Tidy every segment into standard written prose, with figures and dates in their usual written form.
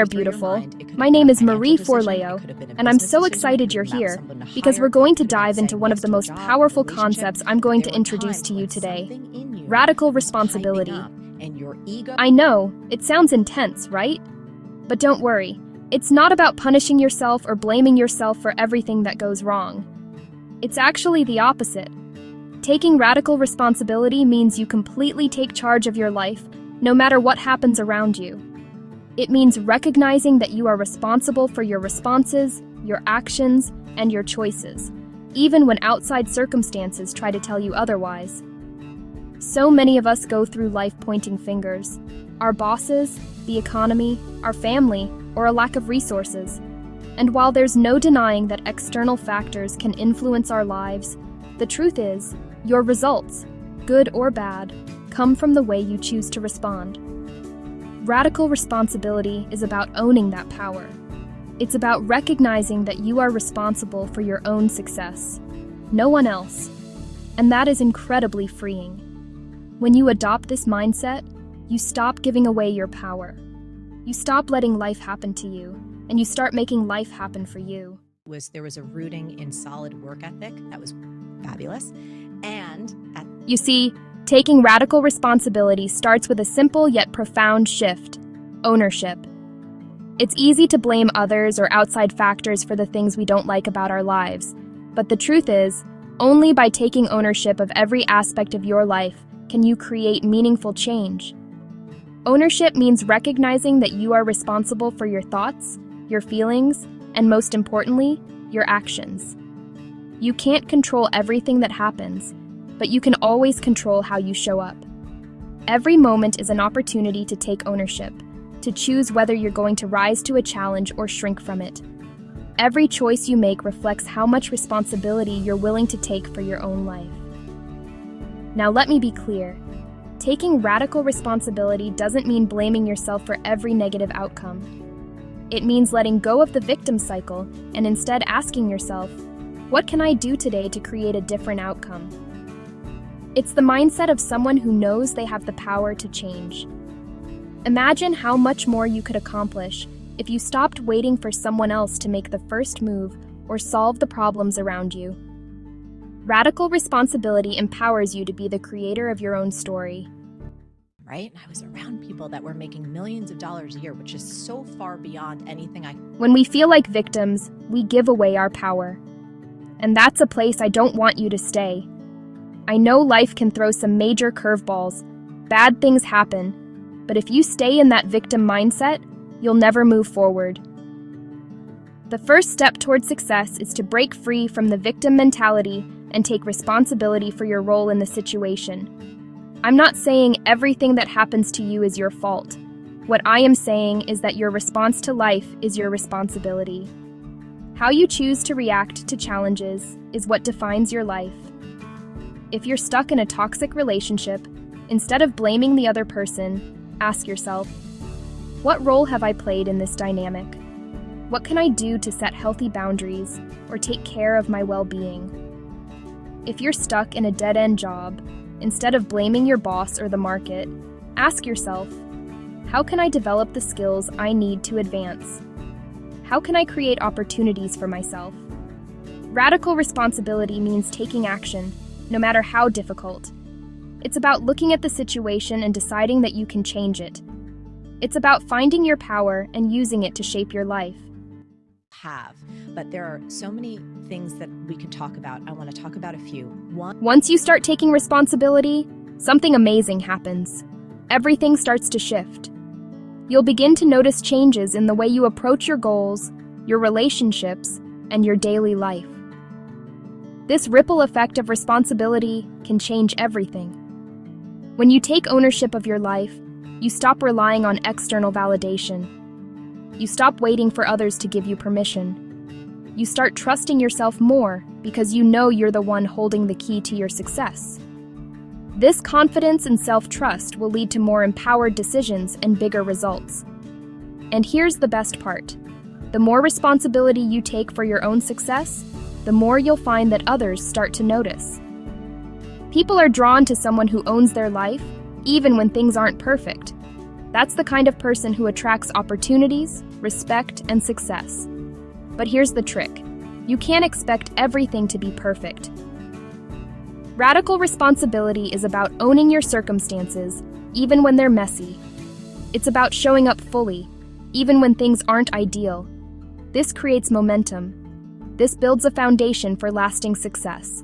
there, beautiful. My name is Marie Forleo, and I'm so excited you're here because we're going to dive into one of the most powerful concepts I'm going to introduce to you today: radical responsibility. I know, it sounds intense, right? But don't worry, it's not about punishing yourself or blaming yourself for everything that goes wrong. It's actually the opposite. Taking radical responsibility means you completely take charge of your life, no matter what happens around you. It means recognizing that you are responsible for your responses, your actions, and your choices, even when outside circumstances try to tell you otherwise. So many of us go through life pointing fingers: our bosses, the economy, our family, or a lack of resources. And while there's no denying that external factors can influence our lives, the truth is, your results, good or bad, come from the way you choose to respond. Radical responsibility is about owning that power. It's about recognizing that you are responsible for your own success, no one else. And that is incredibly freeing. When you adopt this mindset, you stop giving away your power. You stop letting life happen to you, and you start making life happen for you. There was a rooting in solid work ethic that was fabulous. You see, taking radical responsibility starts with a simple yet profound shift: ownership. It's easy to blame others or outside factors for the things we don't like about our lives, but the truth is, only by taking ownership of every aspect of your life can you create meaningful change. Ownership means recognizing that you are responsible for your thoughts, your feelings, and most importantly, your actions. You can't control everything that happens, but you can always control how you show up. Every moment is an opportunity to take ownership, to choose whether you're going to rise to a challenge or shrink from it. Every choice you make reflects how much responsibility you're willing to take for your own life. Now let me be clear. Taking radical responsibility doesn't mean blaming yourself for every negative outcome. It means letting go of the victim cycle and instead asking yourself, what can I do today to create a different outcome? It's the mindset of someone who knows they have the power to change. Imagine how much more you could accomplish if you stopped waiting for someone else to make the first move or solve the problems around you. Radical responsibility empowers you to be the creator of your own story. Right? I was around people that were making millions of dollars a year, which is so far beyond anything I... When we feel like victims, we give away our power. And that's a place I don't want you to stay. I know life can throw some major curveballs. Bad things happen. But if you stay in that victim mindset, you'll never move forward. The first step toward success is to break free from the victim mentality and take responsibility for your role in the situation. I'm not saying everything that happens to you is your fault. What I am saying is that your response to life is your responsibility. How you choose to react to challenges is what defines your life. If you're stuck in a toxic relationship, instead of blaming the other person, ask yourself, what role have I played in this dynamic? What can I do to set healthy boundaries or take care of my well-being? If you're stuck in a dead-end job, instead of blaming your boss or the market, ask yourself, how can I develop the skills I need to advance? How can I create opportunities for myself? Radical responsibility means taking action, no matter how difficult. It's about looking at the situation and deciding that you can change it. It's about finding your power and using it to shape your life. But there are so many things that we can talk about. I want to talk about a few. Once you start taking responsibility, something amazing happens. Everything starts to shift. You'll begin to notice changes in the way you approach your goals, your relationships, and your daily life. This ripple effect of responsibility can change everything. When you take ownership of your life, you stop relying on external validation. You stop waiting for others to give you permission. You start trusting yourself more because you know you're the one holding the key to your success. This confidence and self-trust will lead to more empowered decisions and bigger results. And here's the best part. The more responsibility you take for your own success, the more you'll find that others start to notice. People are drawn to someone who owns their life, even when things aren't perfect. That's the kind of person who attracts opportunities, respect, and success. But here's the trick. You can't expect everything to be perfect. Radical responsibility is about owning your circumstances, even when they're messy. It's about showing up fully, even when things aren't ideal. This creates momentum. This builds a foundation for lasting success.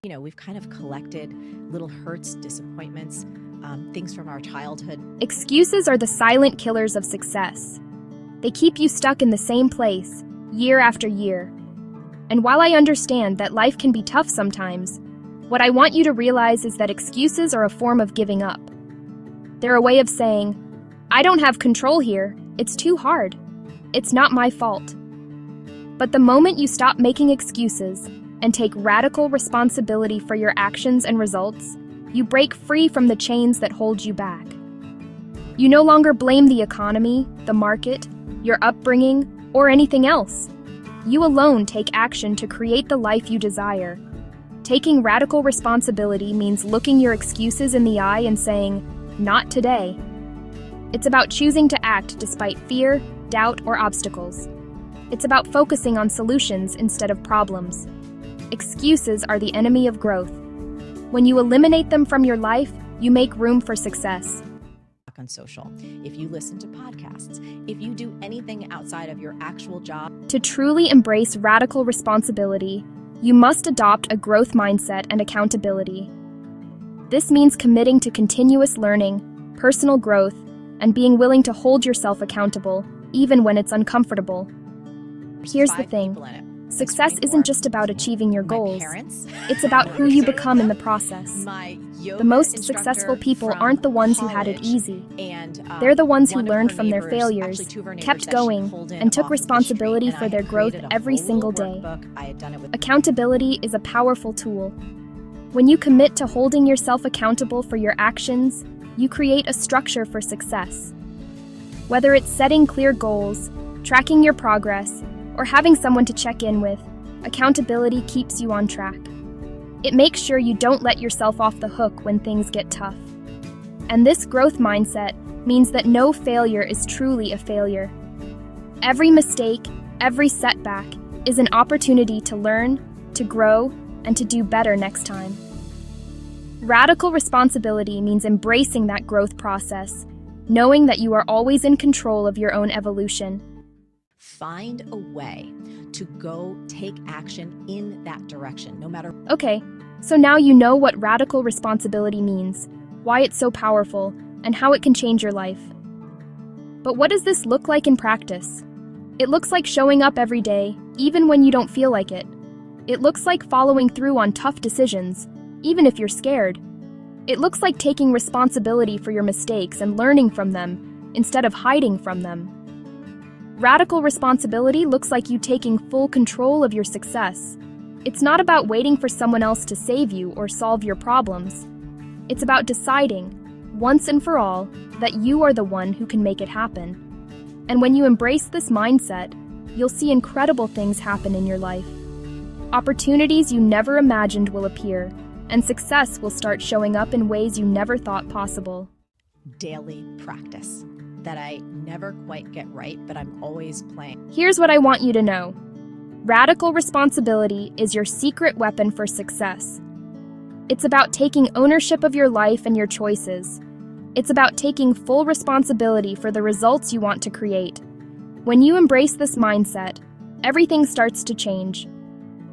We've kind of collected little hurts, disappointments, things from our childhood. Excuses are the silent killers of success. They keep you stuck in the same place, year after year. And while I understand that life can be tough sometimes, what I want you to realize is that excuses are a form of giving up. They're a way of saying, I don't have control here, it's too hard, it's not my fault. But the moment you stop making excuses and take radical responsibility for your actions and results, you break free from the chains that hold you back. You no longer blame the economy, the market, your upbringing, or anything else. You alone take action to create the life you desire. Taking radical responsibility means looking your excuses in the eye and saying, not today. It's about choosing to act despite fear, doubt, or obstacles. It's about focusing on solutions instead of problems. Excuses are the enemy of growth. When you eliminate them from your life, you make room for success. On social, if you listen to podcasts, if you do anything outside of your actual job. To truly embrace radical responsibility, you must adopt a growth mindset and accountability. This means committing to continuous learning, personal growth, and being willing to hold yourself accountable, even when it's uncomfortable. Here's the thing. Success isn't just about achieving your goals. It's about who you become in the process. The most successful people aren't the ones who had it easy. They're the ones who learned from their failures, kept going, and took responsibility for their growth every single day. Accountability is a powerful tool. When you commit to holding yourself accountable for your actions, you create a structure for success. Whether it's setting clear goals, tracking your progress, or having someone to check in with, accountability keeps you on track. It makes sure you don't let yourself off the hook when things get tough. And this growth mindset means that no failure is truly a failure. Every mistake, every setback is an opportunity to learn, to grow, and to do better next time. Radical responsibility means embracing that growth process, knowing that you are always in control of your own evolution. Find a way to go take action in that direction, no matter. Okay, so now you know what radical responsibility means, why it's so powerful, and how it can change your life. But what does this look like in practice? It looks like showing up every day, even when you don't feel like it. It looks like following through on tough decisions, even if you're scared. It looks like taking responsibility for your mistakes and learning from them, instead of hiding from them. Radical responsibility looks like you taking full control of your success. It's not about waiting for someone else to save you or solve your problems. It's about deciding, once and for all, that you are the one who can make it happen. And when you embrace this mindset, you'll see incredible things happen in your life. Opportunities you never imagined will appear, and success will start showing up in ways you never thought possible. Daily practice that I never quite get right, but I'm always playing. Here's what I want you to know. Radical responsibility is your secret weapon for success. It's about taking ownership of your life and your choices. It's about taking full responsibility for the results you want to create. When you embrace this mindset, everything starts to change.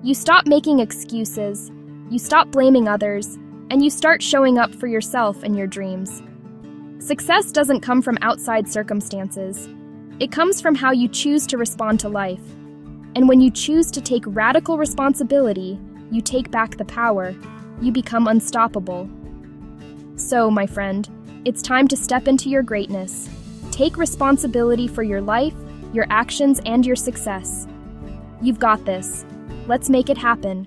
You stop making excuses, you stop blaming others, and you start showing up for yourself and your dreams. Success doesn't come from outside circumstances. It comes from how you choose to respond to life. And when you choose to take radical responsibility, you take back the power. You become unstoppable. So, my friend, it's time to step into your greatness. Take responsibility for your life, your actions, and your success. You've got this. Let's make it happen.